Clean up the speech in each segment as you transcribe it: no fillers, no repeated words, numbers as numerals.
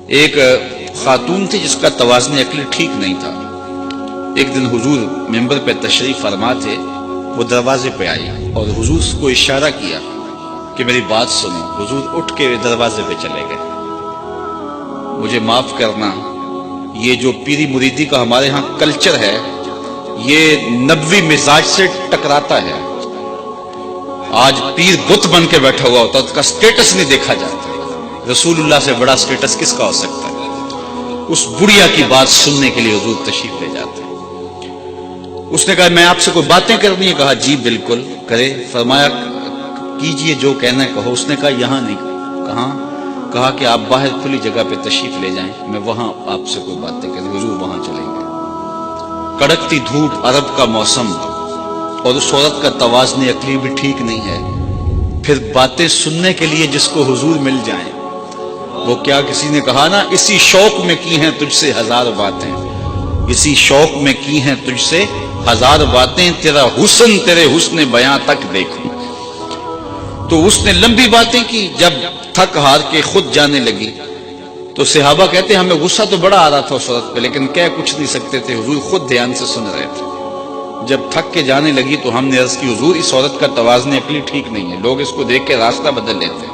ایک خاتون تھی جس کا توازن عقلی ٹھیک نہیں تھا۔ ایک دن حضور ممبر پہ تشریف فرما تھے، وہ دروازے پہ آئی اور حضور کو اشارہ کیا کہ میری بات سنو۔ حضور اٹھ کے دروازے پہ چلے گئے۔ مجھے معاف کرنا، یہ جو پیری مریدی کا ہمارے ہاں کلچر ہے یہ نبوی مزاج سے ٹکراتا ہے۔ آج پیر بت بن کے بیٹھا ہوا ہوتا ہے، اس کا سٹیٹس نہیں دیکھا جاتا۔ رسول اللہ سے بڑا سٹیٹس کس کا ہو سکتا ہے؟ اس بڑھیا کی بات سننے کے لیے حضور تشریف لے جاتے ہیں۔ اس نے کہا میں آپ سے کوئی باتیں کرنی ہے؟ کہا جی بالکل کرے۔ فرمایا کیجئے، جو کہنا ہے کہو۔ اس نے کہا یہاں نہیں۔ کہاں؟ کہا کہ آپ باہر کھلی جگہ پہ تشریف لے جائیں، میں وہاں آپ سے کوئی باتیں کروں۔ حضور وہاں چلیں گے۔ کڑکتی دھوپ، عرب کا موسم، اور اس عورت کا توازن عقلی بھی ٹھیک نہیں ہے، پھر باتیں سننے کے لیے جس کو حضور مل جائیں۔ وہ کیا کسی نے کہا نا، اسی شوق میں کی ہیں تجھ سے ہزار باتیں، اسی شوق میں کی ہیں تجھ سے ہزار باتیں، تیرا حسن تیرے حسن بیاں تک دیکھوں۔ تو اس نے لمبی باتیں کی۔ جب تھک ہار کے خود جانے لگی تو صحابہ کہتے ہیں ہمیں غصہ تو بڑا آ رہا تھا اس عورت پہ، لیکن کہہ کچھ نہیں سکتے تھے، حضور خود دھیان سے سن رہے تھے۔ جب تھک کے جانے لگی تو ہم نے عرض کی حضور اس عورت کا توازن عقلی ٹھیک نہیں ہے، لوگ اس کو دیکھ کے راستہ بدل لیتے ہیں،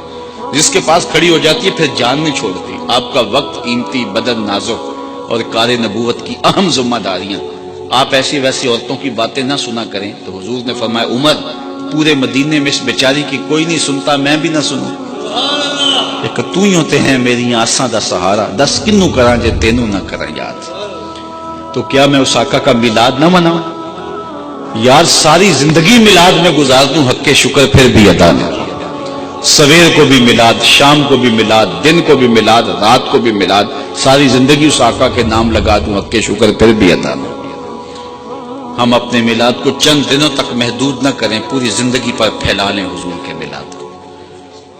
جس کے پاس کھڑی ہو جاتی ہے پھر جان نہیں چھوڑتی۔ آپ کا وقت قیمتی، بدن نازک، اور کار نبوت کی اہم ذمہ داریاں، آپ ایسی ویسی عورتوں کی باتیں نہ سنا کریں۔ تو حضور نے فرمایا عمر، پورے مدینے میں اس بیچاری کی کوئی نہیں سنتا، میں بھی نہ سنوں۔ ایک تو ہی ہوتے ہیں میری آساں دا سہارا، دس کنوں کراں جے تینوں نہ کراں یاد۔ تو کیا میں اس آقا کا میلاد نہ مناؤں؟ یار ساری زندگی میلاد میں گزار دوں، حق کے شکر پھر بھی ادا نہیں کیا۔ سویر کو بھی میلاد، شام کو بھی میلاد، دن کو بھی میلاد، رات کو بھی میلاد، ساری زندگی اس آقا کے نام لگا دوں، حق کے شکر پھر بھی ادا نہیں کیا۔ ہم اپنے میلاد کو چند دنوں تک محدود نہ کریں، پوری زندگی پر پھیلا لیں حضور کے میلاد کو،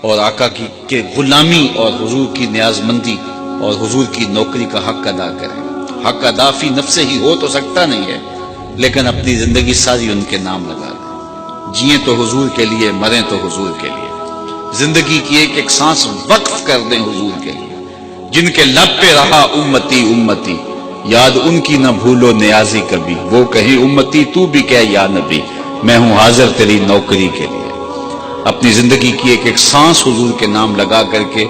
اور آقا کی غلامی اور حضور کی نیاز مندی اور حضور کی نوکری کا حق ادا کریں۔ حق ادا فی نفس ہی ہو تو سکتا نہیں ہے، لیکن اپنی زندگی ساری ان کے نام لگا لیں۔ جئیں تو حضور کے لیے، مریں تو حضور کے لیے، زندگی کی ایک ایک سانس وقف کر دیں حضور کے لیے۔ جن کے لب پہ رہا امتی امتی، یاد ان کی نہ بھولو نیازی کبھی، وہ کہیں امتی تو بھی کہہ یا نبی، میں ہوں حاضر تیری نوکری کے لیے۔ اپنی زندگی کی ایک ایک سانس حضور کے نام لگا کر کے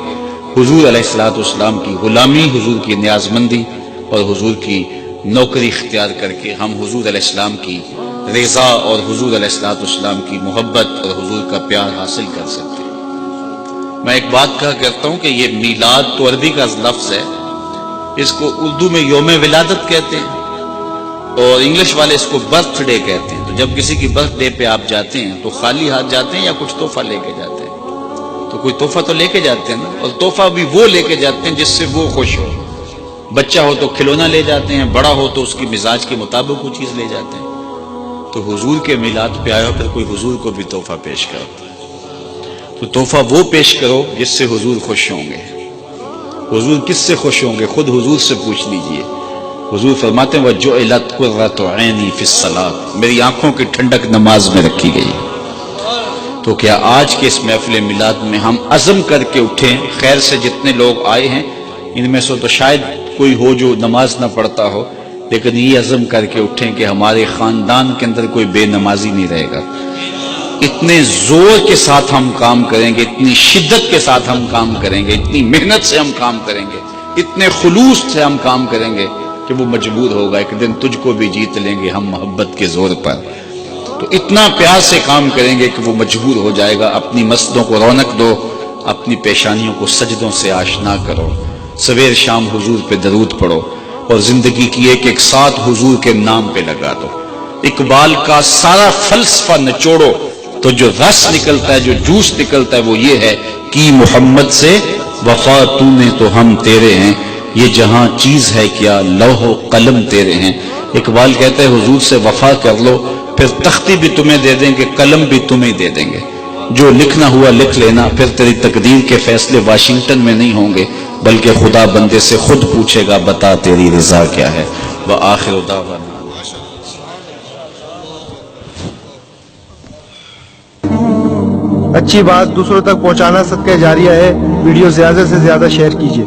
حضور علیہ السلام کی غلامی، حضور کی نیاز مندی اور حضور کی نوکری اختیار کر کے ہم حضور علیہ السلام کی رضا اور حضور علیہ السلام کی محبت اور حضور کا پیار حاصل کر سکتے ہیں۔ میں ایک بات کہا کرتا ہوں کہ یہ میلاد تو عربی کا لفظ ہے، اس کو اردو میں یوم ولادت کہتے ہیں اور انگلش والے اس کو برتھ ڈے کہتے ہیں۔ تو جب کسی کی برتھ ڈے پہ آپ جاتے ہیں تو خالی ہاتھ جاتے ہیں یا کچھ تحفہ لے کے جاتے ہیں؟ تو کوئی تحفہ تو لے کے جاتے ہیں نا، اور تحفہ بھی وہ لے کے جاتے ہیں جس سے وہ خوش ہو۔ بچہ ہو تو کھلونا لے جاتے ہیں، بڑا ہو تو اس کی مزاج کے مطابق وہ چیز لے جاتے ہیں۔ تو حضور کے میلاد پہ آئے ہو پھر کوئی حضور کو بھی تحفہ پیش کرو، تو تحفہ وہ پیش کرو جس سے حضور خوش ہوں گے۔ حضور کس سے خوش ہوں گے؟ خود حضور سے پوچھ لیجئے۔ حضور فرماتے ہیں وَجُعِلَتْ قُرَّةُ عَيْنِي فِي الصَّلَاةِ، میری آنکھوں کی ٹھنڈک نماز میں رکھی گئی۔ تو کیا آج کے اس محفل میلاد میں ہم عزم کر کے اٹھیں؟ خیر سے جتنے لوگ آئے ہیں ان میں سے تو شاید کوئی ہو جو نماز نہ پڑھتا ہو، لیکن یہ عزم کر کے اٹھیں کہ ہمارے خاندان کے اندر کوئی بے نمازی نہیں رہے گا۔ اتنے زور کے ساتھ ہم کام کریں گے، اتنی شدت کے ساتھ ہم کام کریں گے، اتنی محنت سے ہم کام کریں گے، اتنے خلوص سے ہم کام کریں گے کہ وہ مجبور ہوگا ایک دن تجھ کو بھی جیت لیں گے ہم محبت کے زور پر۔ تو اتنا پیار سے کام کریں گے کہ وہ مجبور ہو جائے گا۔ اپنی مسجدوں کو رونق دو، اپنی پیشانیوں کو سجدوں سے آشنا کرو، سویر شام حضور پہ درود پڑھو، اور زندگی کی ایک ایک ساتھ حضور کے نام پہ لگا دو۔ اقبال کا سارا فلسفہ نچوڑو تو جو رس نکلتا ہے، جو جوس نکلتا ہے وہ یہ ہے کہ محمد سے وفا تو نے تو ہم تیرے ہیں، یہ جہاں چیز ہے کیا لوح و قلم تیرے ہیں۔ اقبال کہتا ہے حضور سے وفا کر لو، پھر تختی بھی تمہیں دے دیں گے، قلم بھی تمہیں دے دیں گے، جو لکھنا ہوا لکھ لینا، پھر تیری تقدیر کے فیصلے واشنگٹن میں نہیں ہوں گے بلکہ خدا بندے سے خود پوچھے گا بتا تیری رضا کیا ہے۔ وآخر دعوانا اچھی بات دوسروں تک پہنچانا صدقہ جاریہ ہے۔ ویڈیو زیادہ سے زیادہ شیئر کیجیے۔